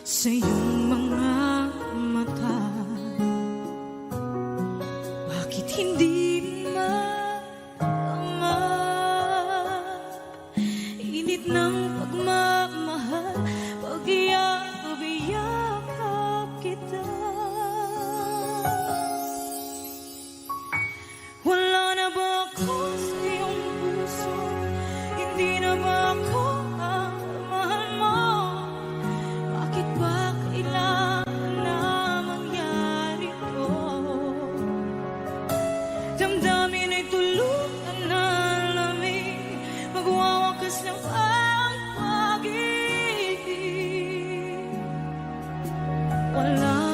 sa iyong mga mata. Bakit hindi maama? Init ng pagmamahal, pag-iyakap kita. Wala na ba ako sa iyong puso? Hindi na ba ako ang mahal mo? Bakit ba kailangan na mangyari to? Damdamin ay tuluyan na lamig, magwawakas ng ang pag-ibig. Wala